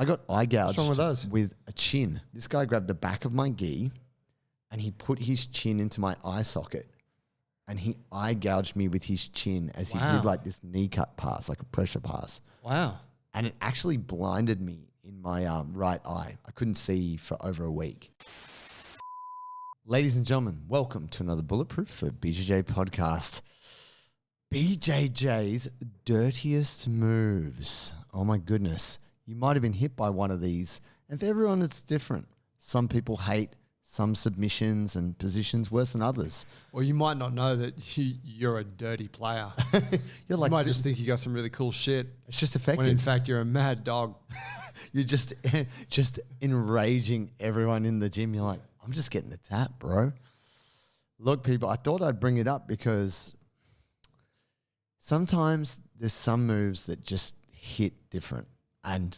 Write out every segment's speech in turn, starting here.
I got eye gouged What's wrong with those? with a chin. This guy grabbed the back of my gi and he put his chin into my eye socket and he eye gouged me with his chin as he did like this knee cut pass, like a pressure pass. Wow. And it actually blinded me in my right eye. I couldn't see for over a week. Ladies and gentlemen, welcome to another Bulletproof for BJJ podcast. BJJ's dirtiest moves. Oh my goodness. You might have been hit by one of these. And for everyone, it's different. Some people hate some submissions and positions worse than others. Well, you might not know that you're a dirty player. You're like, you might just think you got some really cool shit. It's just effective. When in fact, you're a mad dog. You're just enraging everyone in the gym. You're like, I'm just getting a tap, bro. Look, people, I thought I'd bring it up because sometimes there's some moves that just hit different and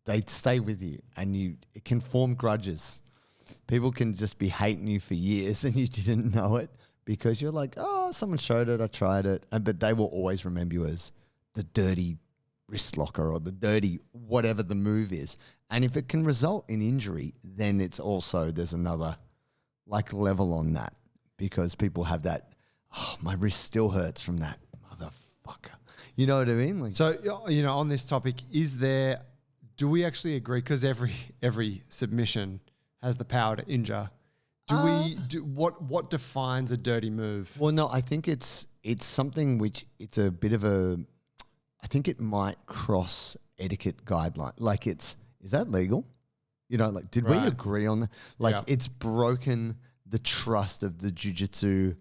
they stay with you and it can form grudges. People can just be hating you for years and you didn't know it because you're like, oh, someone showed it, I tried it. But they will always remember you as the dirty wrist locker or the dirty whatever the move is. And if it can result in injury, then it's also, there's another like level on that because people have that, oh, my wrist still hurts from that motherfucker. You know what I mean? Like, so, you know, on this topic, do we actually agree? Because every submission has the power to injure. What defines a dirty move? Well, no, I think it's something which it's a bit of I think it might cross etiquette guideline. Like is that legal? You know, like did we agree on it's broken the trust of the Jiu-Jitsu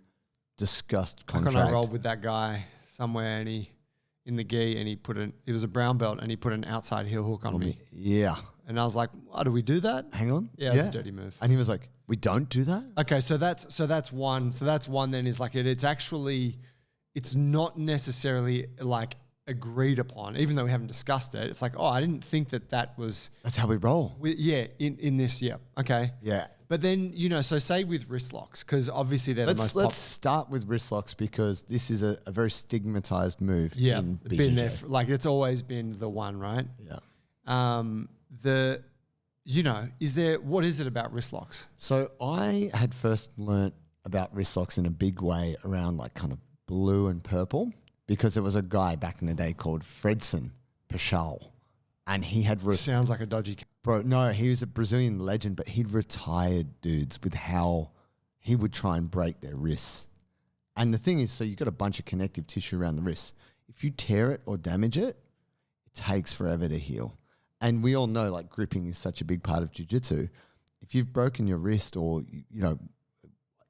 discussed contract. I rolled with that guy somewhere and in the gi and he was a brown belt and he put an outside heel hook on me. Yeah. And I was like, do we do that? Hang on. Yeah, it's a dirty move. And he was like, we don't do that? Okay, so that's one. So that's one then is like it's not necessarily like agreed upon, even though we haven't discussed it. It's like, I didn't think that was... That's how we roll. In this, yeah. Okay. Yeah. But then, so say with wrist locks, because obviously they're Let's start with wrist locks because this is a very stigmatized move in BJJ. Been there, it's always been the one, right? Yeah. What is it about wrist locks? So I had first learnt about wrist locks in a big way around like kind of blue and purple because there was a guy back in the day called Fredson Pachal and he had... Sounds like a dodgy... Bro, no, he was a Brazilian legend, but he'd retired dudes with how he would try and break their wrists. And the thing is, so you've got a bunch of connective tissue around the wrist. If you tear it or damage it, it takes forever to heal. And we all know like gripping is such a big part of jiu-jitsu. If you've broken your wrist or,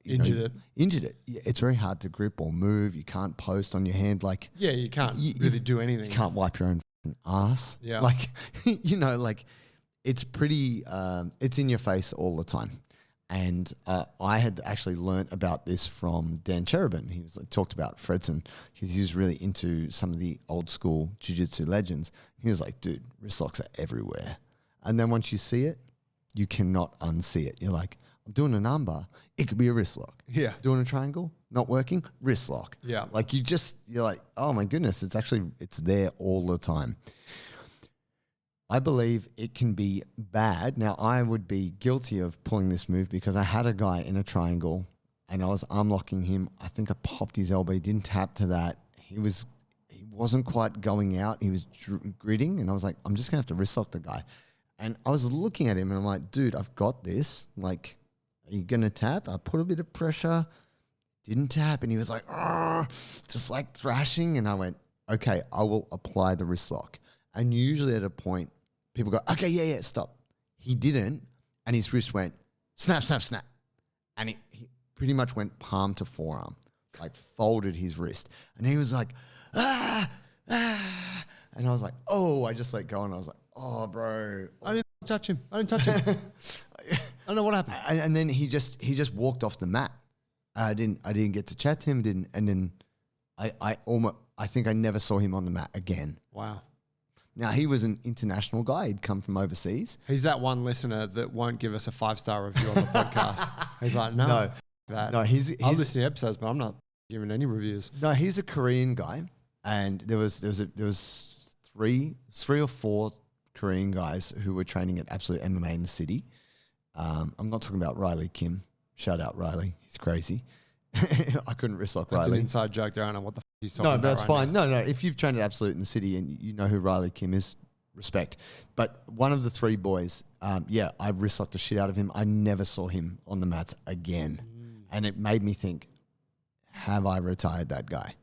injured it, it's very hard to grip or move. You can't post on your hand. Like, yeah, you can't really do anything. You can't wipe your own ass. Yeah. Like, it's pretty, it's in your face all the time. And I had actually learnt about this from Dan Cherubin. He talked about Fredson because he was really into some of the old school jiu-jitsu legends. He was like, dude, wrist locks are everywhere. And then once you see it, you cannot unsee it. You're like, I'm doing an armbar. It could be a wrist lock. Yeah. Doing a triangle, not working, wrist lock. Yeah. Like you're like, oh my goodness, it's there all the time. I believe it can be bad. Now, I would be guilty of pulling this move because I had a guy in a triangle and I was arm locking him. I think I popped his elbow. He didn't tap to that. He wasn't quite going out. He was gritting and I was like, I'm just going to have to wrist lock the guy. And I was looking at him and I'm like, dude, I've got this. Like, are you going to tap? I put a bit of pressure. Didn't tap. And he was like, just like thrashing. And I went, okay, I will apply the wrist lock. And usually at a point, people go, okay, yeah, stop. He didn't, and his wrist went snap, snap, snap. And he pretty much went palm to forearm, like folded his wrist. And he was like, ah. And I was like, oh, I just let go. And I was like, oh, bro. I didn't touch him. I don't know what happened. And then he just walked off the mat. I didn't get to chat to him. And then I think I never saw him on the mat again. Wow. Now, he was an international guy. He'd come from overseas. He's that one listener that won't give us a 5-star review on the podcast. He's like, no. I'll listen to episodes, but I'm not giving any reviews. No, he's a Korean guy. And there was three or four Korean guys who were training at Absolute MMA in the city. I'm not talking about Riley Kim. Shout out Riley. He's crazy. I couldn't wrist lock That's Riley. an inside joke there. I don't know what the f he's talking No, about. but that's right fine. now. No. If you've trained at Absolute in the city and you know who Riley Kim is, respect. But one of the three boys, I wrist locked the shit out of him. I never saw him on the mats again. And it made me think, have I retired that guy?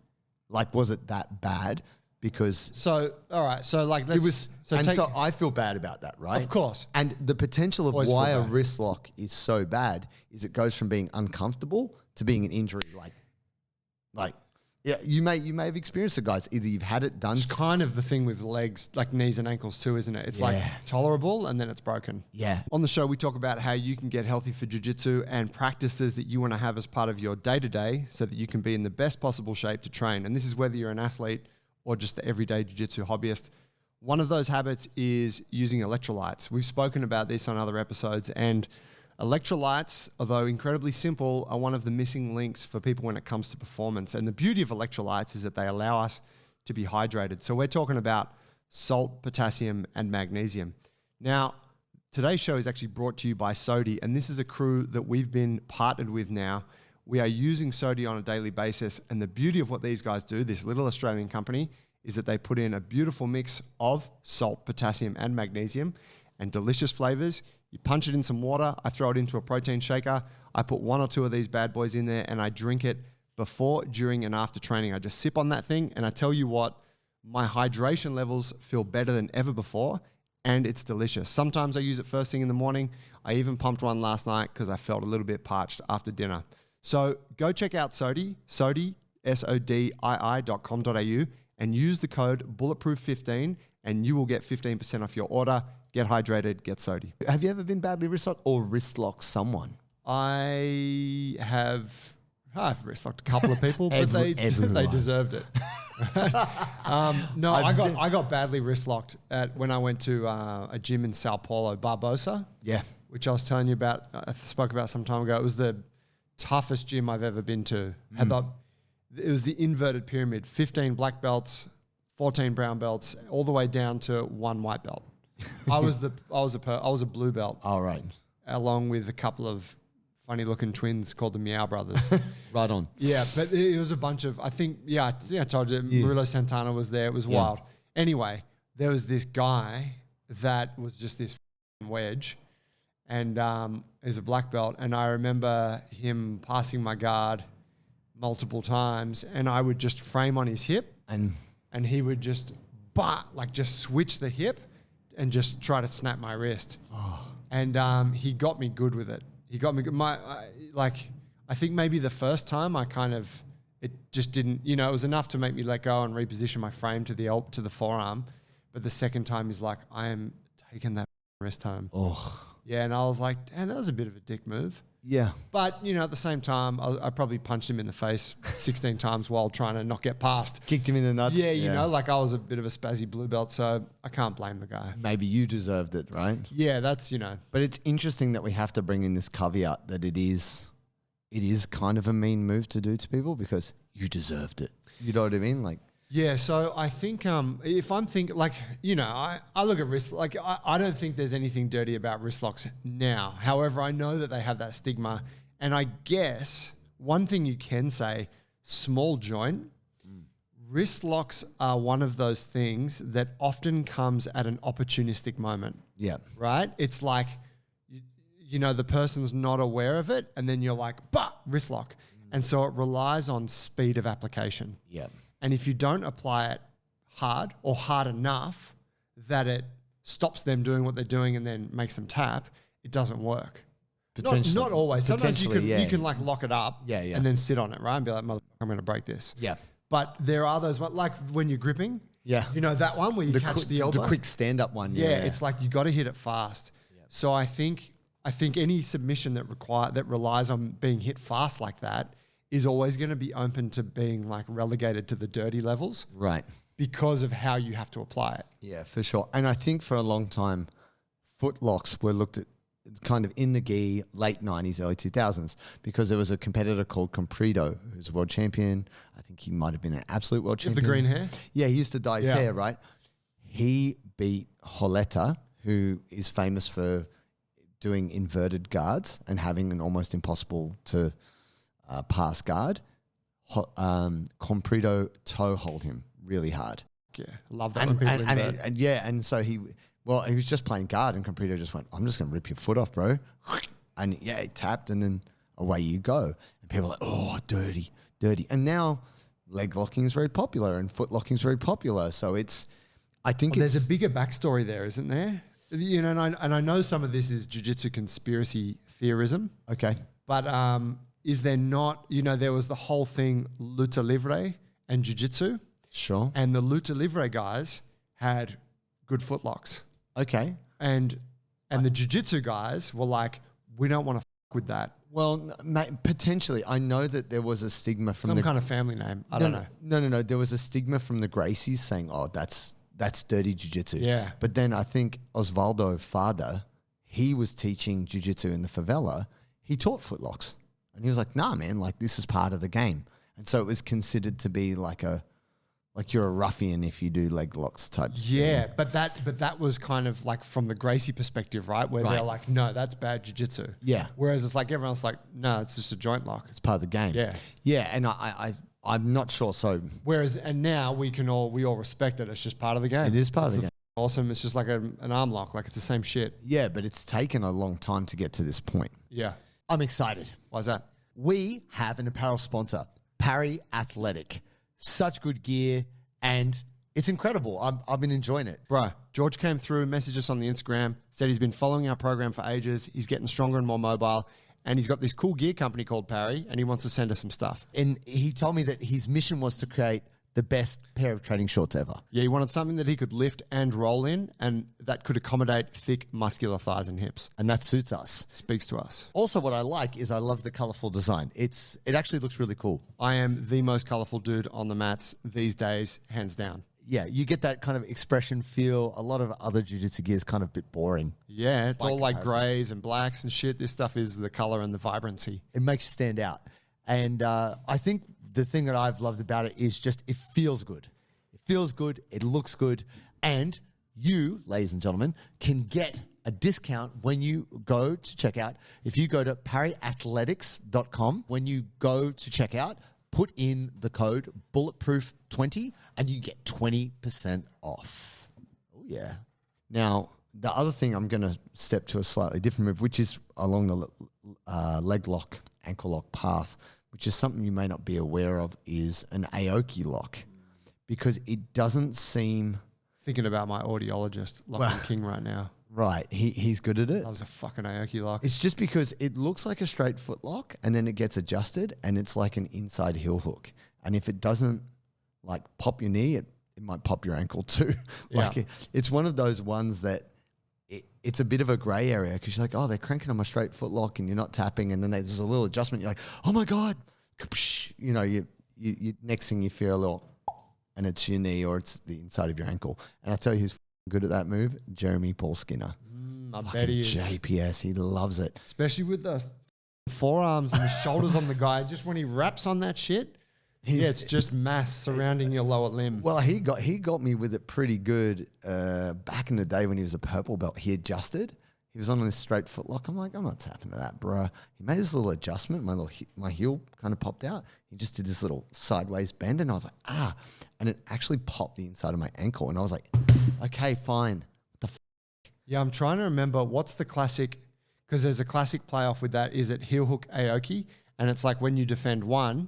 Like, was it that bad? Because So, all right. So, like, let's, it was, so I feel bad about that, right? of course. And the potential of Always why feel a bad. wrist lock is so bad is it goes from being uncomfortable to being an injury. Yeah, you may have experienced it, guys. Either you've had it done. It's kind of the thing with legs, like knees and ankles too, isn't it? It's like Yeah. tolerable and then it's broken. Yeah. On the show, we talk about how you can get healthy for jiu-jitsu and practices that you want to have as part of your day-to-day so that you can be in the best possible shape to train. And this is whether you're an athlete or just the everyday jiu-jitsu hobbyist. One of those habits is using electrolytes. We've spoken about this on other episodes, and electrolytes, although incredibly simple, are one of the missing links for people when it comes to performance. And the beauty of electrolytes is that they allow us to be hydrated. So we're talking about salt, potassium, and magnesium. Now, today's show is actually brought to you by Sodi, and this is a crew that we've been partnered with now. We are using Sodi on a daily basis, and the beauty of what these guys do, this little Australian company, is that they put in a beautiful mix of salt, potassium, and magnesium, and delicious flavors. You punch it in some water. I throw it into a protein shaker. I put one or two of these bad boys in there and I drink it before, during, and after training. I just sip on that thing, and I tell you what, my hydration levels feel better than ever before, and it's delicious. Sometimes I use it first thing in the morning. I even pumped one last night because I felt a little bit parched after dinner. So go check out Sodi, SODII.com.au, and use the code Bulletproof15 and you will get 15% off your order. Get hydrated, get Sodi. Have you ever been badly wrist locked or wrist locked someone? I've wrist locked a couple of people, but they deserved it. No, I got badly wrist locked when I went to a gym in Sao Paulo, Barbosa. Yeah. Which I was telling you about. I spoke about some time ago. It was the toughest gym I've ever been to. It was the inverted pyramid: 15 black belts, 14 brown belts, all the way down to one white belt. I was a blue belt. All right. Along with a couple of funny looking twins called the Meow Brothers. Right on. Yeah, but it was a bunch of, I told you, Murillo Santana was there. It was wild. Anyway, there was this guy that was just this wedge, and is a black belt. And I remember him passing my guard multiple times, and I would just frame on his hip, and he would just switch the hip and just try to snap my wrist. Oh. And he got me good with it. He got me good. I think maybe the first time it just didn't, it was enough to make me let go and reposition my frame to the forearm. But the second time he's like, I am taking that wrist home. Oh. Yeah, and I was like, damn, that was a bit of a dick move. Yeah. But, at the same time, I probably punched him in the face 16 times while trying to not get past. Kicked him in the nuts. Yeah, I was a bit of a spazzy blue belt, so I can't blame the guy. Maybe you deserved it, right? Yeah, that's, But it's interesting that we have to bring in this caveat that it is kind of a mean move to do to people because you deserved it. You know what I mean? Yeah, so I think if I'm thinking, I look at wrist, I don't think there's anything dirty about wrist locks now. However, I know that they have that stigma. And I guess one thing you can say, small joint, wrist locks are one of those things that often comes at an opportunistic moment. Yeah. Right? It's like, the person's not aware of it, and then you're like, wrist lock. And so it relies on speed of application. Yeah. And if you don't apply it hard or hard enough that it stops them doing what they're doing and then makes them tap, it doesn't work. Not always. Sometimes you can lock it up and then sit on it, right? And be like, motherfucker, I'm going to break this. Yeah. But there are those, like when you're gripping. Yeah. That one where you catch the elbow. The quick stand-up one. Yeah, it's like you got to hit it fast. Yeah. So I think any submission that relies on being hit fast like that is always going to be open to being relegated to the dirty levels. Right. Because of how you have to apply it. Yeah, for sure. And I think for a long time, foot locks were looked at kind of in the gi late 90s, early 2000s, because there was a competitor called Compredo, who's a world champion. I think he might have been an absolute world champion. With the green hair? Yeah, he used to dye his hair, right? He beat Holeta, who is famous for doing inverted guards and having an almost impossible to pass guard. Comprido toe hold him really hard. Yeah, love that. And so he was just playing guard, and Comprido just went, "I'm just gonna rip your foot off, bro," and yeah, he tapped, and then away you go. And people are like, "Oh, dirty." And now leg locking is very popular, and foot locking is very popular. So there's a bigger backstory there, isn't there? You know, and I know some of this is jiu-jitsu conspiracy theorism. Okay, but is there not? You know, there was the whole thing luta livre and jiu-jitsu. Sure. And the luta livre guys had good footlocks. Okay. And the jiu-jitsu guys were like, we don't want to fuck with that. Well, potentially. I know that there was a stigma from some kind of family name. I don't know. No. There was a stigma from the Gracies saying, "Oh, that's dirty jiu-jitsu." Yeah. But then I think Osvaldo Farda, he was teaching jiu-jitsu in the favela. He taught footlocks, and he was like, "Nah, man, like this is part of the game." And so it was considered to be like you're a ruffian if you do leg locks type. Yeah, thing. But that was kind of like from the Gracie perspective, right? Where they're like, no, that's bad jiu-jitsu. Yeah. Whereas it's like everyone's like, no, it's just a joint lock. It's part of the game. Yeah. Yeah, and I'm not sure. So and now we all respect it. It's just part of the game. It is part of the game. Awesome. It's just like an arm lock. Like it's the same shit. Yeah, but it's taken a long time to get to this point. Yeah. I'm excited. Why's that? We have an apparel sponsor, Parry Athletic. Such good gear, and it's incredible. I've been enjoying it. Bro, George came through, messaged us on the Instagram, said he's been following our program for ages. He's getting stronger and more mobile, and he's got this cool gear company called Parry, and he wants to send us some stuff. And he told me that his mission was to create the best pair of training shorts ever. Yeah, he wanted something that he could lift and roll in, and that could accommodate thick, muscular thighs and hips. And that suits us. Speaks to us. Also, what I like is I love the colorful design. It actually looks really cool. I am the most colorful dude on the mats these days, hands down. Yeah, you get that kind of expression feel. A lot of other jiu-jitsu gear is kind of a bit boring. Yeah, it's all like grays and blacks and shit. This stuff is the color and the vibrancy. It makes you stand out. And I think the thing that I've loved about it is just it feels good. It feels good. It looks good. And you, ladies and gentlemen, can get a discount when you go to checkout. If you go to parryathletics.com, when you go to checkout, put in the code bulletproof20 and you get 20% off. Oh, yeah. Now, the other thing I'm going to step to a slightly different move, which is along the leg lock, ankle lock path, which is something you may not be aware of, is an Aoki lock, because it doesn't seem... Thinking about my audiologist, Lachlan King, right now. Right. He's good at it. Loves a fucking Aoki lock. It's just because it looks like a straight foot lock and then it gets adjusted and it's like an inside heel hook. And if it doesn't like pop your knee, it might pop your ankle too. It's one of those ones that it's a bit of a gray area because you're like, oh, they're cranking on my straight foot lock and you're not tapping. And then there's a little adjustment. You're like, oh my God. You know, you next thing you feel a little, and it's your knee or it's the inside of your ankle. And I tell you who's good at that move, Jeremy Paul Skinner. I bet he is. JPS, he loves it. Especially with the forearms and the shoulders on the guy. Just when he raps on that shit, it's just mass surrounding your lower limb. Well, he got me with it pretty good back in the day when he was a purple belt. He adjusted. He was on this straight foot lock. I'm like, I'm not tapping to that, bro. He made this little adjustment. My heel kind of popped out. He just did this little sideways bend, and I was like, ah. And it actually popped the inside of my ankle. And I was like, okay, fine. What the Yeah, I'm trying to remember what's the classic, because there's a classic playoff with that. Is it heel hook Aoki? And it's like when you defend one,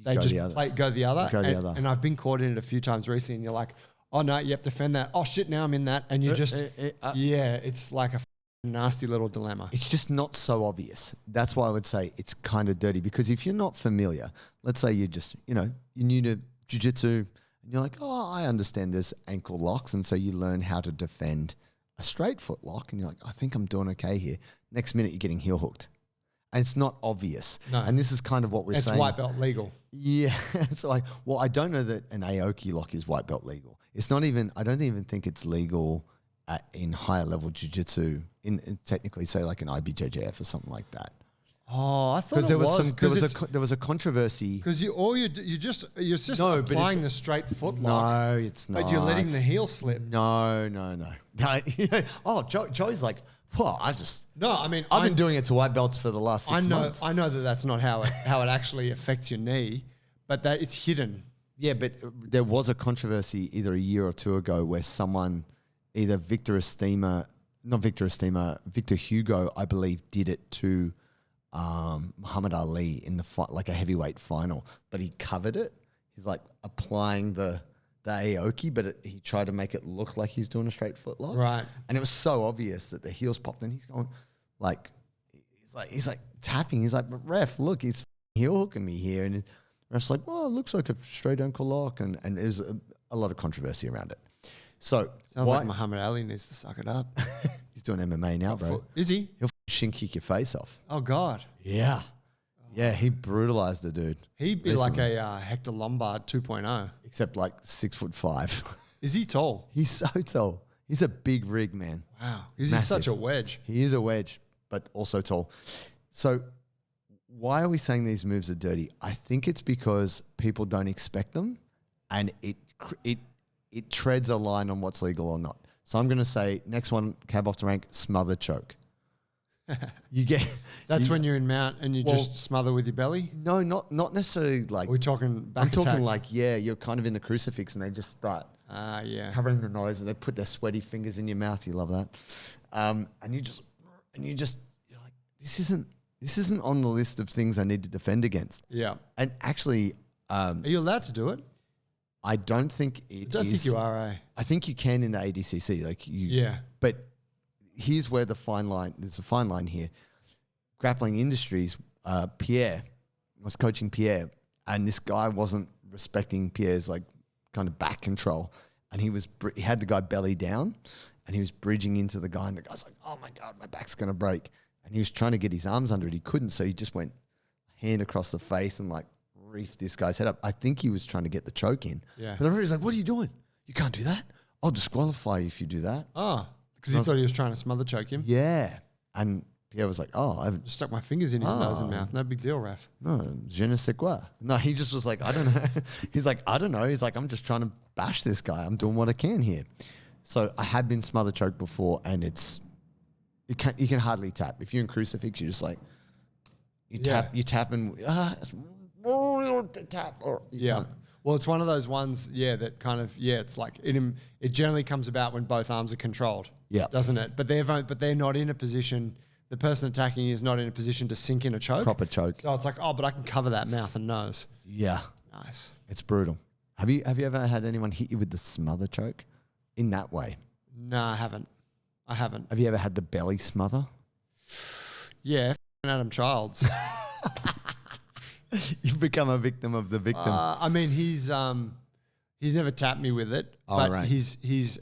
they go just the other. go the other. Go the other. And I've been caught in it a few times recently, and you're like, oh no, you have to defend that. Oh shit, now I'm in that. And you just, it's like a nasty little dilemma. It's just not so obvious. That's why I would say it's kind of dirty, because if you're not familiar, let's say you're just, you're new to jiu-jitsu and you're like, oh, I understand there's ankle locks. And so you learn how to defend a straight foot lock and you're like, I think I'm doing okay here. Next minute you're getting heel hooked. And it's not obvious. No. And this is kind of what we're saying. It's white belt legal. Yeah. It's like, well, I don't know that an Aoki lock is white belt legal. It's not even, I don't even think it's legal in higher level jiu-jitsu, in technically say like an IBJJF or something like that. Oh, I thought Because there was a controversy. because you're just No, but applying it's- the straight foot lock, No, it's not. but you're letting the heel slip. No. Oh, Joey's like, well, No, I mean, I've been doing it to white belts for the last 6 months. I know that that's not how it actually affects your knee, but that it's hidden. Yeah, but there was a controversy either a year or two ago where someone, either Victor Hugo, I believe, did it to Muhammad Ali in the fight, like a heavyweight final, but he covered it. He's like applying the Aoki, but he tried to make it look like he's doing a straight foot lock. Right. And it was so obvious that the heels popped, and he's going like, he's like tapping. He's like, but ref, look, he's heel hooking me here. And the ref's like, well, it looks like a straight ankle lock. And there's a lot of controversy around it. So Sounds like Muhammad Ali needs to suck it up. he's doing MMA now, bro. Is he? He'll shin kick your face off. Oh God. Yeah. Yeah, he brutalized the dude. He'd be like a Hector Lombard 2.0. Except like 6'5". Is he tall? He's so tall. He's a big rig, man. Wow. Is Massive. he such a wedge? He is a wedge, but also tall. So why are we saying these moves are dirty? I think it's because people don't expect them, and it treads a line on what's legal or not. So I'm going to say next one, cab off the rank, smother choke. You get That's when you're in mount and you just smother with your belly? no, not necessarily like. Are we talking back I'm talking attack? like you're kind of in the crucifix and they just start Yeah. covering the nose and they put their sweaty fingers in your mouth. You love that, and you're like, this isn't on the list of things I need to defend against. Yeah. And actually, Are you allowed to do it? I don't think it I don't think you are, eh? I think you can in the ADCC, like you. Yeah. But here's where there's a fine line here. Grappling Industries, Pierre was coaching Pierre, and this guy wasn't respecting Pierre's like kind of back control, and he had the guy belly down, and he was bridging into the guy, and the guy's like, "Oh my God, my back's gonna break," and he was trying to get his arms under it, he couldn't, so he just went hand across the face and like reefed this guy's head up. I think he was trying to get the choke in. Yeah. But the referee's like, "What are you doing? You can't do that. I'll disqualify you if you do that." Oh, because he thought he was trying to smother choke him. Yeah. And Pierre was like, "Oh, I haven't." Just stuck my fingers in his nose and mouth. No big deal, ref. No, je ne sais quoi. No, he just was like, I don't know. He's like, I don't know. He's like, I'm just trying to bash this guy. I'm doing what I can here. So I have been smother choked before, and you can hardly tap. If you're in crucifix, you're just like, you tap and tap. Or you can't. Well, it's one of those ones, that kind of, it's like it generally comes about when both arms are controlled, doesn't it? But they're not in a position. The person attacking is not in a position to sink in a choke. Proper choke. So it's like, but I can cover that mouth and nose. Yeah. Nice. It's brutal. Have you ever had anyone hit you with the smother choke in that way? No, I haven't. Have you ever had the belly smother? Yeah, Adam Childs. You've become a victim of the victim. I mean, he's never tapped me with it, but right. he's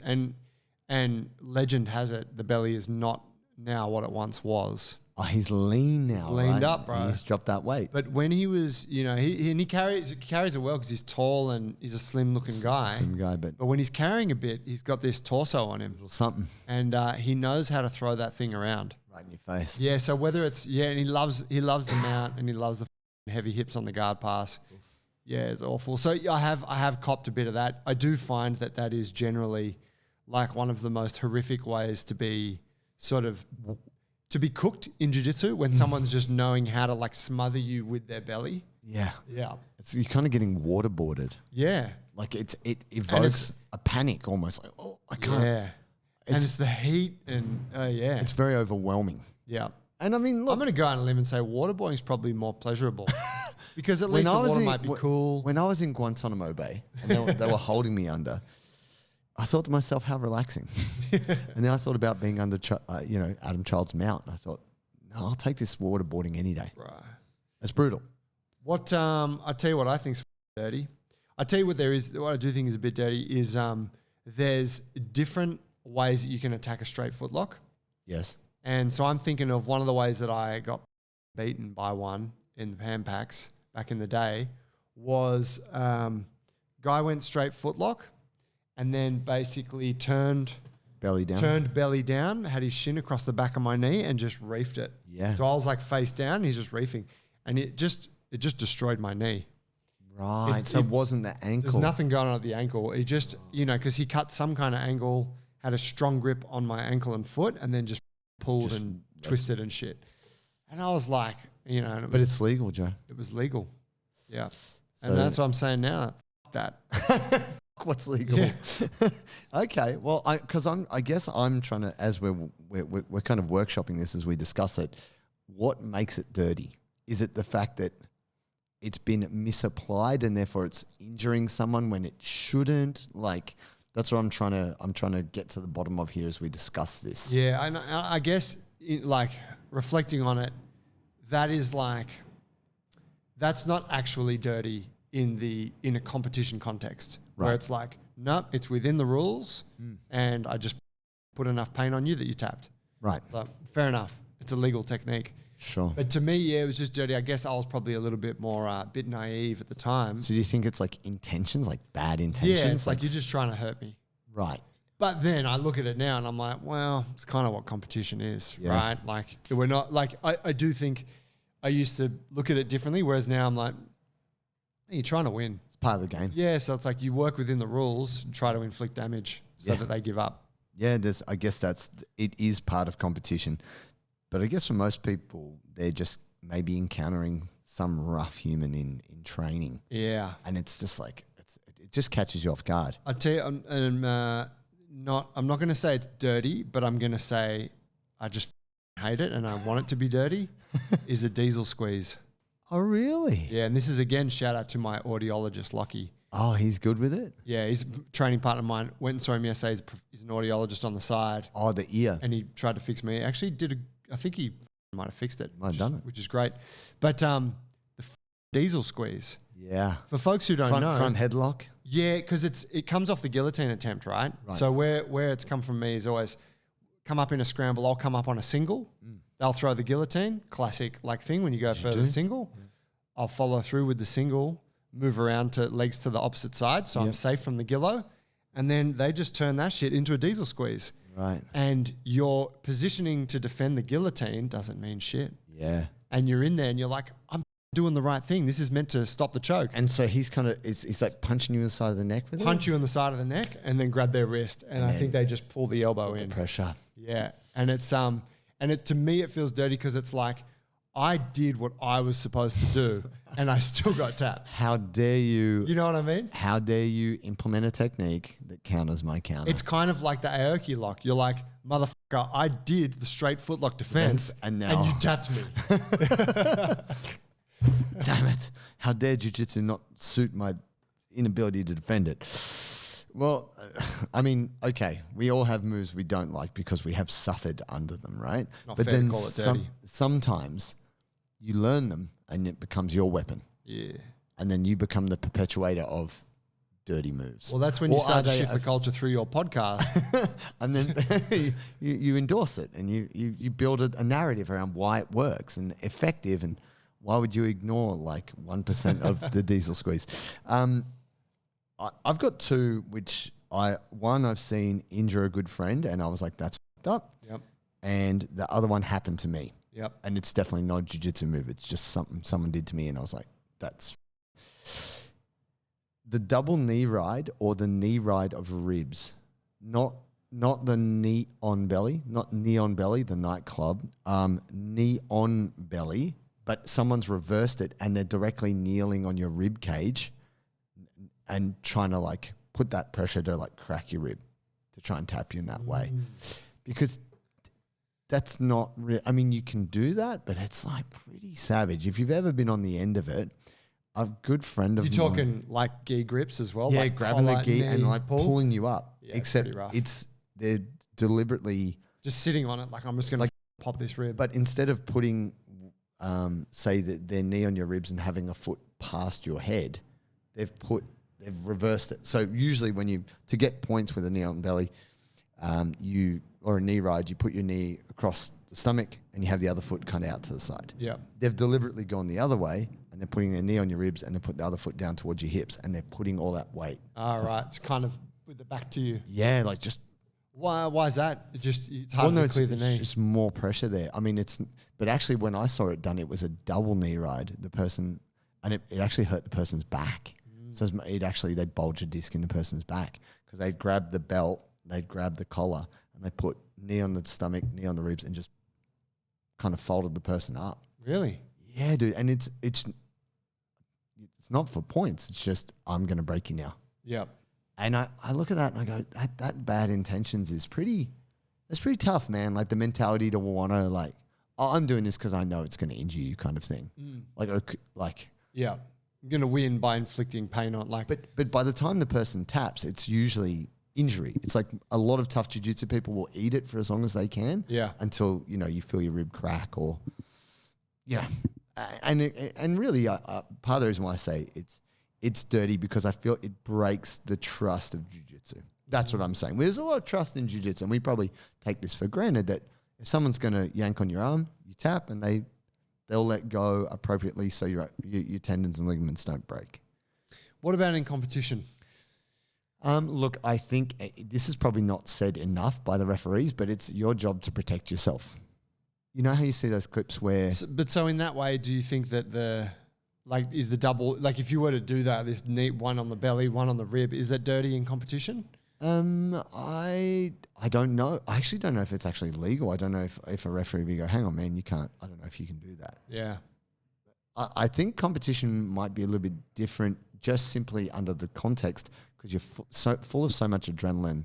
and legend has it the belly is not now what it once was. Oh, he's lean now. Leaned right? up, bro. He's dropped that weight. But when he was, he carries it well because he's tall and he's a slim looking guy. Same guy, but But when he's carrying a bit, he's got this torso on him, something and he knows how to throw that thing around. right in your face. Yeah. So whether it's and he loves the mount and he loves the heavy hips on the guard pass. Oof. Yeah, it's awful. So I have copped a bit of that. I do find that is generally like one of the most horrific ways to be cooked in jiu-jitsu when someone's just knowing how to like smother you with their belly. Yeah. Yeah. You're kind of getting waterboarded. Yeah. Like it evokes a panic almost. Like, oh, I can't. Yeah. And it's the heat and It's very overwhelming. yeah. And I mean, look, I'm going to go on a limb and say waterboarding is probably more pleasurable because at least the water might be cool. When I was in Guantanamo Bay and they were holding me under, I thought to myself, how relaxing. And then I thought about being under, Adam Childs' mount. And I thought, no, I'll take this waterboarding any day. Right. It's brutal. What I tell you what I think's dirty. I tell you what I do think is a bit dirty is there's different ways that you can attack a straight foot lock. Yes. And so I'm thinking of one of the ways that I got beaten by one in the Pan Packs back in the day was guy went straight foot lock and then basically turned belly down. Turned belly down, had his shin across the back of my knee and just reefed it. Yeah. So I was like face down, he's just reefing. And it just destroyed my knee. Right. So it wasn't the ankle. There's nothing going on at the ankle. He just, because he cut some kind of angle, had a strong grip on my ankle and foot, and then just pulled and twisted and shit. And I was like, and but it's legal, Joe. It was legal. Yeah. So and that's what I'm saying now. That. What's legal? Yeah. Okay. Well, I guess I'm trying to, as we're kind of workshopping this as we discuss it, what makes it dirty? Is it the fact that it's been misapplied and therefore it's injuring someone when it shouldn't? Like, that's what I'm trying to get to the bottom of here as we discuss this. Yeah, I guess reflecting on it, that's not actually dirty in a competition context, right, where it's like, nope, it's within the rules, and I just put enough pain on you that you tapped. Right. So, fair enough. It's a legal technique. Sure. But to me, yeah, it was just dirty. I guess I was probably a little bit more bit naive at the time. So do you think it's like intentions, like bad intentions? Yeah, it's like you're just trying to hurt me. Right. But then I look at it now and I'm like, well, it's kind of what competition is, right? Like, we're not, like, I do think I used to look at it differently, whereas now I'm like, hey, you're trying to win. It's part of the game. Yeah, so it's like you work within the rules and try to inflict damage so that they give up. Yeah, I guess it is part of competition. But I guess for most people, they're just maybe encountering some rough human in training. Yeah. And it's just like, it just catches you off guard. I tell you, I'm not going to say it's dirty, but I'm going to say I just hate it and I want it to be dirty, is a diesel squeeze. Oh, really? Yeah, and this is, again, shout out to my audiologist, Lockie. Oh, he's good with it? Yeah, he's a training partner of mine. Went and saw him yesterday. He's an audiologist on the side. Oh, the ear. And he tried to fix me. Actually I think he might have fixed it. Might have done it. Which is great. But the diesel squeeze. Yeah. For folks who don't know. Front headlock? Yeah, because it comes off the guillotine attempt, right? So where it's come from me is always come up in a scramble. I'll come up on a single. They'll throw the guillotine. Classic thing when you go further single. I'll follow through with the single, move around to legs to the opposite side, so I'm safe from the gillo. And then they just turn that shit into a diesel squeeze. Right. And your positioning to defend the guillotine doesn't mean shit. Yeah. And you're in there and you're like, I'm doing the right thing. This is meant to stop the choke. And so he's kind of, he's like punching you in the side of the neck with it? Punch you in the side of the neck and then grab their wrist. And I think they just pull the elbow in. The pressure. Yeah. And it's, to me, it feels dirty because it's like, I did what I was supposed to do and I still got tapped. How dare you? You know what I mean? How dare you implement a technique that counters my counter? It's kind of like the Aoki lock. You're like, motherfucker, I did the straight footlock defense and you tapped me. Damn it. How dare Jiu-Jitsu not suit my inability to defend it? Well, I mean, okay, we all have moves we don't like because we have suffered under them, right? Not fair to call it dirty. Sometimes you learn them and it becomes your weapon. Yeah. And then you become the perpetuator of dirty moves. Well, that's when you start to shift the culture through your podcast. And then you endorse it and you build a narrative around why it works and effective and why would you ignore like 1% of the diesel squeeze? I've got two, which one I've seen injure a good friend and I was like, that's fucked up. Yep. And the other one happened to me. Yep. And it's definitely not a jiu-jitsu move. It's just something someone did to me and I was like, that's the double knee ride or the knee ride of ribs. Not the knee on belly, not knee on belly, the nightclub, knee on belly, but someone's reversed it and they're directly kneeling on your rib cage and trying to like put that pressure to like crack your rib to try and tap you in that way. Because that's not real. I mean, you can do that, but it's like pretty savage. If you've ever been on the end of it, a good friend of mine. You're talking like gi grips as well? Yeah, like grabbing the gi and like pulling you up. Yeah, except they're deliberately just sitting on it like I'm just going to pop this rib. But instead of putting, say, their knee on your ribs and having a foot past your head, they've reversed it. So usually to get points with a knee on belly, or a knee ride, you put your knee across the stomach and you have the other foot kind of out to the side. Yeah. They've deliberately gone the other way and they're putting their knee on your ribs and they put the other foot down towards your hips and they're putting all that weight. All right. It's kind of with the back to you. Yeah, like just Why is that? It's hard to clear the knee. It's just more pressure there. I mean, but actually when I saw it done, it was a double knee ride. The person, and it actually hurt the person's back. So they bulged a disc in the person's back because they'd grab the belt, they'd grab the collar, and they put knee on the stomach, knee on the ribs, and just kind of folded the person up. Really? Yeah, dude. And it's not for points. It's just, I'm going to break you now. Yep. And I look at that and I go, that bad intentions is pretty tough, man. Like the mentality to want to like, oh, I'm doing this because I know it's going to injure you kind of thing. Yeah. I'm going to win by inflicting pain on like. But by the time the person taps, it's usually injury. It's like a lot of tough jiu-jitsu people will eat it for as long as they can. Yeah. Until, you feel your rib crack or, and really part of the reason why I say it's dirty because I feel it breaks the trust of jiu-jitsu. That's what I'm saying. There's a lot of trust in jiu-jitsu, and we probably take this for granted that if someone's going to yank on your arm, you tap, and they'll let go appropriately so your tendons and ligaments don't break. What about in competition? Look, I think this is probably not said enough by the referees, but it's your job to protect yourself. You know how you see those clips where... So in that way, do you think that is the double... Like if you were to do that, this neat one on the belly, one on the rib, is that dirty in competition? I don't know. I actually don't know if it's actually legal. I don't know if a referee would go, hang on, man, you can't... I don't know if you can do that. Yeah. I think competition might be a little bit different just simply under the context because you're so full of so much adrenaline.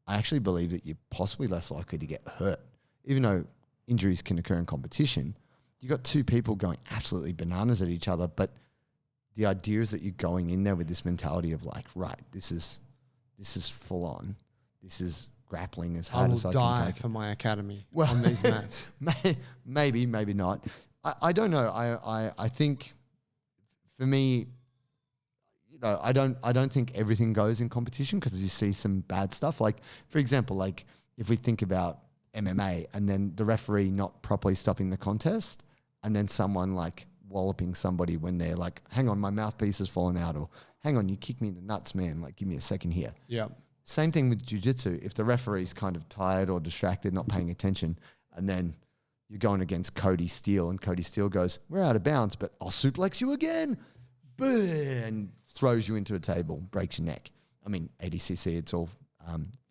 I actually believe that you're possibly less likely to get hurt. Even though injuries can occur in competition, you got two people going absolutely bananas at each other, but the idea is that you're going in there with this mentality of like, right, this is full on. This is grappling as hard as I can take. I will die for my academy on these mats. Maybe not. I don't know. I think for me, I don't think everything goes in competition because you see some bad stuff. Like, for example, like if we think about MMA and then the referee not properly stopping the contest and then someone like walloping somebody when they're like, hang on, my mouthpiece has fallen out, or hang on, you kicked me in the nuts, man. Like, give me a second here. Yeah. Same thing with jiu-jitsu. If the referee's kind of tired or distracted, not paying attention, and then you're going against Cody Steele and Cody Steele goes, we're out of bounds, but I'll suplex you again. And throws you into a table, breaks your neck. I mean, ADCC, it's all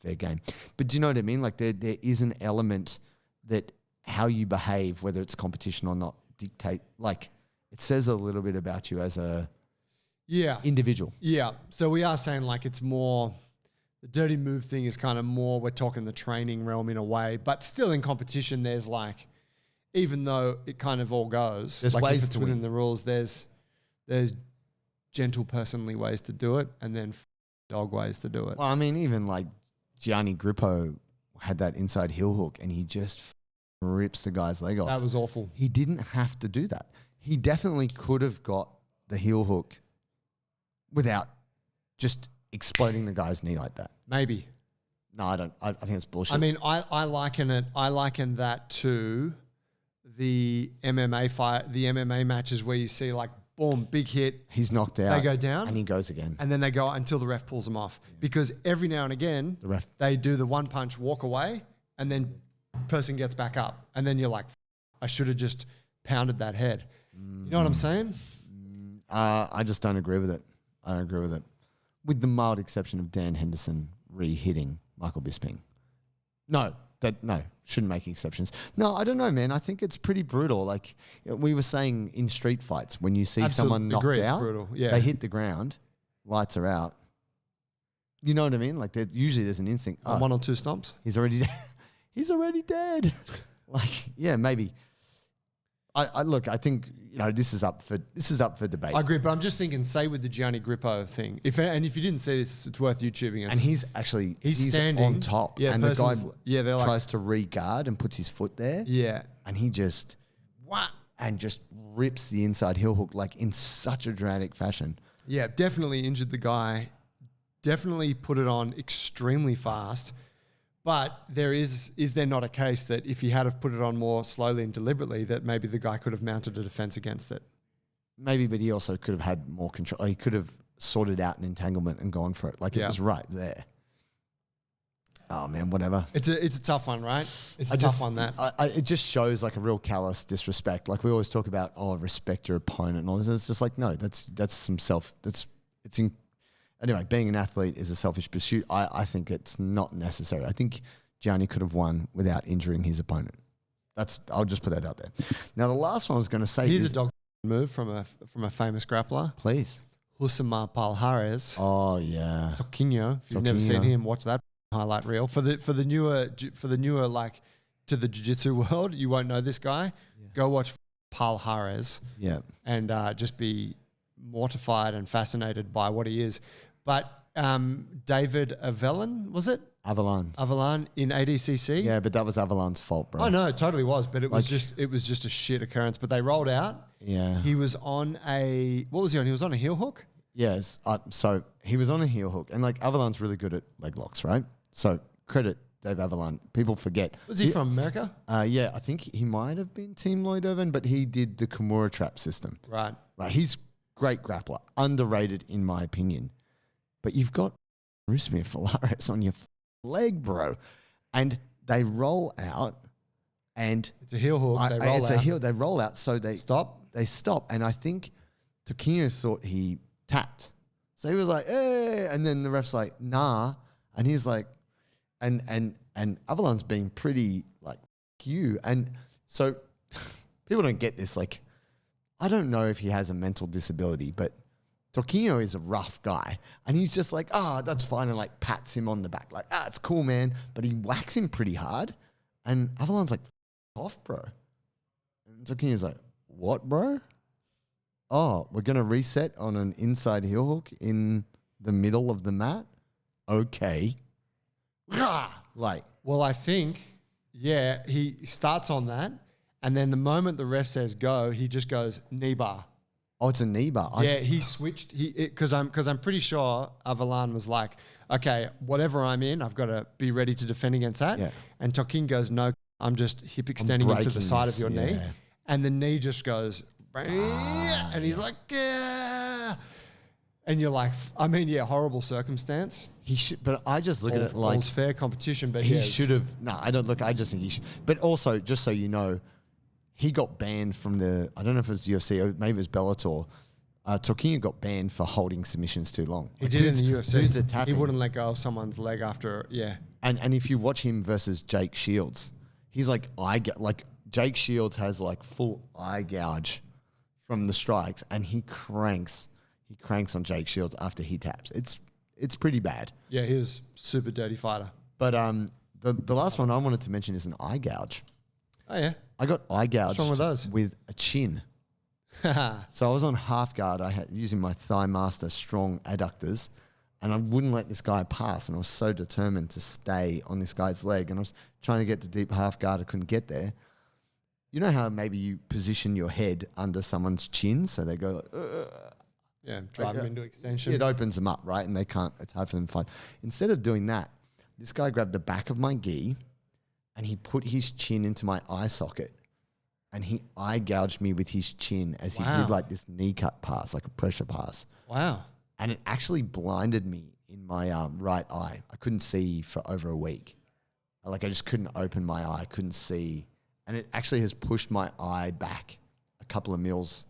fair game. But do you know what I mean? Like there is an element that how you behave, whether it's competition or not, dictate, like it says a little bit about you as a individual. Yeah. So we are saying like it's more, the dirty move thing is kind of more, we're talking the training realm in a way, but still in competition, there's like, even though it kind of all goes, there's like ways if it's to within win. the rules, there's gentle personally ways to do it and then dog ways to do it. Well, I mean, even like Gianni Grippo had that inside heel hook and he just rips the guy's leg off. That was awful. He didn't have to do that. He definitely could have got the heel hook without just exploding the guy's knee like that. Maybe. No, I don't. I think it's bullshit. I mean, I liken that to the MMA fight, the MMA matches where you see like, boom, big hit. He's knocked out. They go down. And he goes again. And then they go until the ref pulls them off. Yeah. Because every now and again, they do the one punch walk away and then person gets back up. And then you're like, I should have just pounded that head. You know what I'm saying? I just don't agree with it. I don't agree with it. With the mild exception of Dan Henderson re-hitting Michael Bisping. No, shouldn't make exceptions. No, I don't know, man. I think it's pretty brutal. Like we were saying in street fights, when you see someone knocked out, brutal. Yeah. They hit the ground, lights are out. You know what I mean? Like usually there's an instinct. Oh, 1 or 2 stomps. He's already he's already dead. Like, yeah, maybe. I look, I think, this is up for debate. I agree, but I'm just thinking, say with the Gianni Grippo thing, if you didn't see this, it's worth YouTubing it. And he's standing on top, and the guy tries to re-guard and puts his foot there. Yeah, and he just rips the inside heel hook like in such a dramatic fashion. Yeah, definitely injured the guy. Definitely put it on extremely fast. But is there not a case that if he had have put it on more slowly and deliberately, that maybe the guy could have mounted a defense against it? Maybe, but he also could have had more control. He could have sorted out an entanglement and gone for it. Like it was right there. Oh man, whatever. It's a tough one, right? It's a tough one. That it just shows like a real callous disrespect. Like we always talk about, respect your opponent and all this. It's just like, no, that's some self. Anyway, being an athlete is a selfish pursuit. I think it's not necessary. I think Gianni could have won without injuring his opponent. I'll just put that out there. Now the last one I was going to say here's a dog move from a famous grappler. Please. Husamar Palhares. Oh yeah. Toquinho. If you've never seen him, watch that highlight reel. For the newer like to the jiu-jitsu world, you won't know this guy. Yeah. Go watch Palhares. Yeah. And just be mortified and fascinated by what he is. But David Avellan, was it? Avellan in ADCC. Yeah, but that was Avellan's fault, bro. Oh no, it totally was. But it was just a shit occurrence. But they rolled out. Yeah. He was on what was he on? He was on a heel hook. Yes. So he was on a heel hook, and like Avellan's really good at leg locks, right? So credit Dave Avellan. People forget. Was he from America? Yeah, I think he might have been Team Lloyd Irvin, but he did the Kimura trap system. Right. He's great grappler, underrated in my opinion. But you've got Rusmir Falaris on your leg, bro. And they roll out and... It's a heel hook. They roll out. So they stop. And I think Toquinho thought he tapped. So he was like, hey. And then the ref's like, nah. And he's like... And Avalon's being pretty like, you. And so people don't get this. Like, I don't know if he has a mental disability, but... Toquinho is a rough guy, and he's just like, that's fine, and like pats him on the back, like, it's cool, man. But he whacks him pretty hard, and Avalon's like, off, bro. And Toquinho's like, what, bro? Oh, we're gonna reset on an inside heel hook in the middle of the mat? Okay. Like, well, I think, yeah, he starts on that, and then the moment the ref says go, he just goes knee bar. Oh, it's a knee bar. Yeah, he switched. Because I'm pretty sure Avellan was like, okay, whatever I'm in, I've got to be ready to defend against that. Yeah. And Toquinho goes, no, I'm just hip extending into the side of your knee, and the knee just goes, and he's like, yeah. And you're like, I mean, yeah, horrible circumstance. He should, but I just look at it like all's fair competition. But he should have. No, I don't look. I just think he should. But also, just so you know. He got banned from I don't know if it was UFC or maybe it was Bellator. Toquinho got banned for holding submissions too long. He did in the UFC. Dudes are tapping. He wouldn't let go of someone's leg after, yeah. And if you watch him versus Jake Shields, he's like, Jake Shields has like full eye gouge from the strikes, and he cranks on Jake Shields after he taps. It's pretty bad. Yeah, he was super dirty fighter. But the last one I wanted to mention is an eye gouge. Oh yeah. I got eye gouged What's wrong with those? with a chin. So I was on half guard. I had using my Thigh Master strong adductors, and I wouldn't let this guy pass. And I was so determined to stay on this guy's leg. And I was trying to get to deep half guard. I couldn't get there. You know how maybe you position your head under someone's chin so they go, yeah, drive them into extension. It opens them up, right? And they can't. It's hard for them to fight. Instead of doing that, this guy grabbed the back of my gi. And he put his chin into my eye socket, and he eye gouged me with his chin as he did like this knee cut pass, like a pressure pass. Wow. And it actually blinded me in my right eye. I couldn't see for over a week. Like I just couldn't open my eye, I couldn't see. And it actually has pushed my eye back a couple of millimeters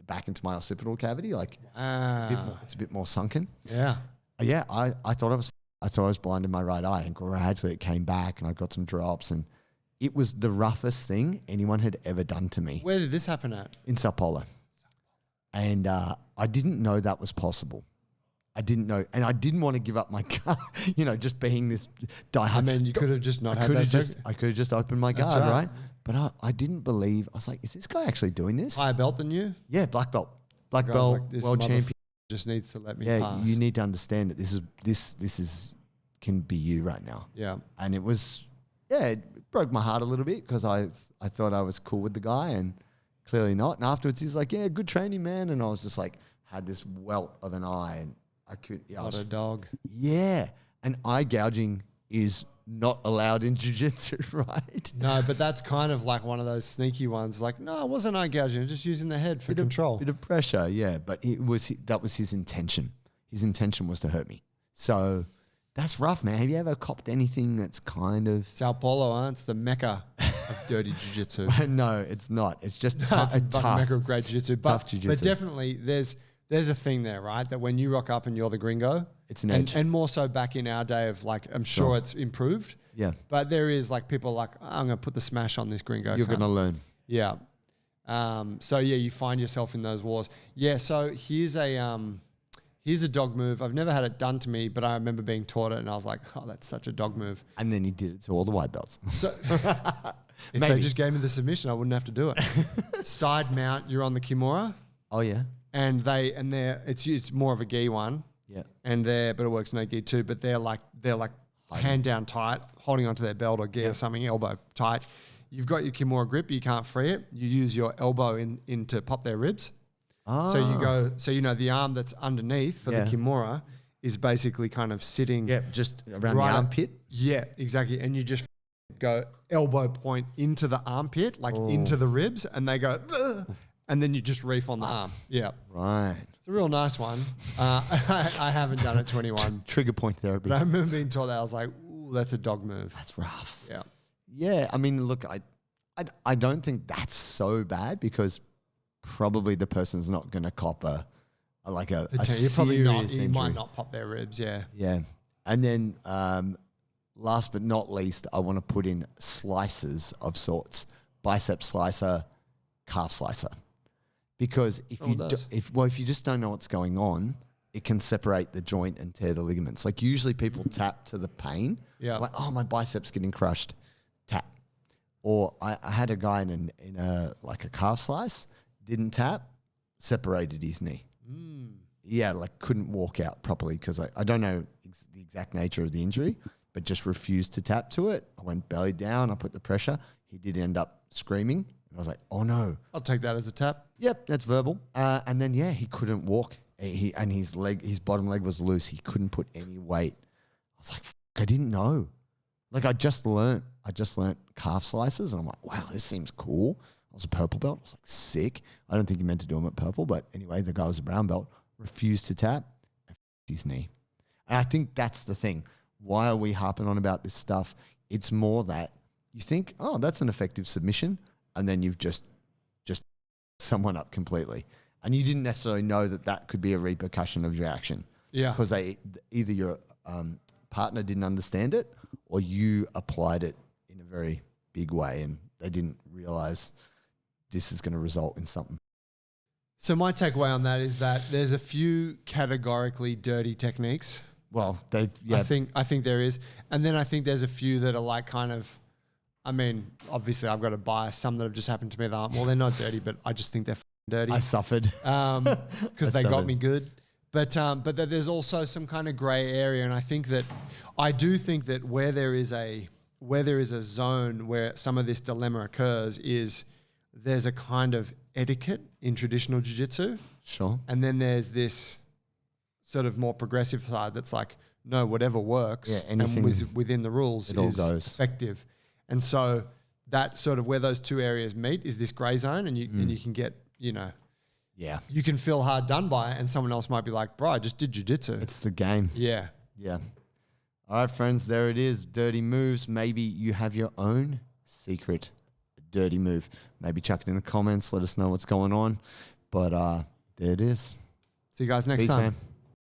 back into my occipital cavity. Like it's a bit more sunken. Yeah. Yeah, I thought I was blind in my right eye, and gradually it came back, and I got some drops, and it was the roughest thing anyone had ever done to me. Where did this happen at? In Sao Paulo. And I didn't know that was possible. I didn't know, and I didn't want to give up my car, just being this diehard. I mean, you could have just not had that. I could have just opened my guard, right? But I didn't believe. I was like, is this guy actually doing this? Higher belt than you? Yeah, black belt. Black belt, like, world champion. Just needs to let me Yeah, pass. you need to understand that this can be you right now. Yeah. And it was, it broke my heart a little bit because I thought I was cool with the guy, and clearly not. And afterwards he's like, yeah, good training, man. And I was just like, had this welt of an eye, and I could. Yeah, not a dog. Yeah. And eye gouging is not allowed in jiu-jitsu, right? No, but that's kind of like one of those sneaky ones. Like, no, it wasn't eye gouging. Just using the head for control. Bit of pressure, yeah. But that was his intention. His intention was to hurt me. So That's rough, man. Have you ever copped anything that's kind of... Sao Paulo, huh? It's the mecca of dirty jiu-jitsu. No, it's not. It's just It's tough. the mecca of great jiu-jitsu. Tough jiu-jitsu. But definitely there's a thing there, right? That when you rock up and you're the gringo, it's an edge. And more so back in our day of like, I'm sure it's improved. Yeah. But there is like people like, I'm going to put the smash on this gringo. You're going to learn. Yeah. So yeah, you find yourself in those wars. Yeah. So here's a dog move. I've never had it done to me, but I remember being taught it and I was like, oh, that's such a dog move. And then you did it to all the white belts. So if they just gave me the submission, I wouldn't have to do it. Side mount, you're on the Kimura. Oh yeah. And it's more of a gi one. Yeah. But it works no gi too, but they're like hand down tight, holding onto their belt or gi or something, elbow tight. You've got your Kimura grip, you can't free it. You use your elbow in to pop their ribs. Oh. So you go, the arm that's underneath for the Kimura is basically kind of sitting. Yeah, just around the armpit. Yeah, exactly. And you just go elbow point into the armpit, like into the ribs, and they go, ugh, and then you just reef on the arm. Yeah. Right. It's a real nice one. I haven't done it 21. Trigger point therapy. But I remember being taught that. I was like, ooh, that's a dog move. That's rough. Yeah. Yeah, I mean, look, I don't think that's so bad because probably the person's not going to cop a You're probably not. serious You injury. might not pop their ribs. Yeah. Yeah. And then last but not least, I want to put in slices of sorts. Bicep slicer, calf slicer. Because if you just don't know what's going on, it can separate the joint and tear the ligaments. Like usually people tap to the pain. Yeah. Like, oh, my bicep's getting crushed. Tap. Or I had a guy in a calf slice, didn't tap, separated his knee. Yeah, like couldn't walk out properly because I don't know the exact nature of the injury, but just refused to tap to it. I went belly down. I put the pressure. He did end up screaming. And I was like, oh no. I'll take that as a tap. Yep, that's verbal. And then, he couldn't walk. His bottom leg was loose. He couldn't put any weight. I was like, I didn't know. Like I just learnt calf slices and I'm like, wow, this seems cool. I was a purple belt. I was like, sick. I don't think he meant to do them at purple, but anyway, the guy was a brown belt, refused to tap, and his knee. And I think that's the thing. Why are we harping on about this stuff? It's more that you think, oh, that's an effective submission, and then you've just someone up completely. And you didn't necessarily know that could be a repercussion of your action. Yeah. Because either your partner didn't understand it or you applied it in a very big way and they didn't realize this is going to result in something. So my takeaway on that is that there's a few categorically dirty techniques. Well, I think there is. And then I think there's a few that are like kind of, I mean, obviously I've got a bias. Some that have just happened to me that aren't, well, they're not dirty, but I just think they're dirty. I suffered. Because they got me good. But that there's also some kind of gray area. And I do think that where there is a zone where some of this dilemma occurs is there's a kind of etiquette in traditional jiu-jitsu. Sure. And then there's this sort of more progressive side that's like, no, whatever works and was within the rules is effective. And so that sort of where those two areas meet is this gray zone and you can get, yeah, you can feel hard done by it and someone else might be like, bro, I just did jiu-jitsu. It's the game. Yeah. Yeah. All right, friends, there it is. Dirty moves. Maybe you have your own secret dirty move. Maybe chuck it in the comments. Let us know what's going on. But there it is. See you guys next Peace, time. man.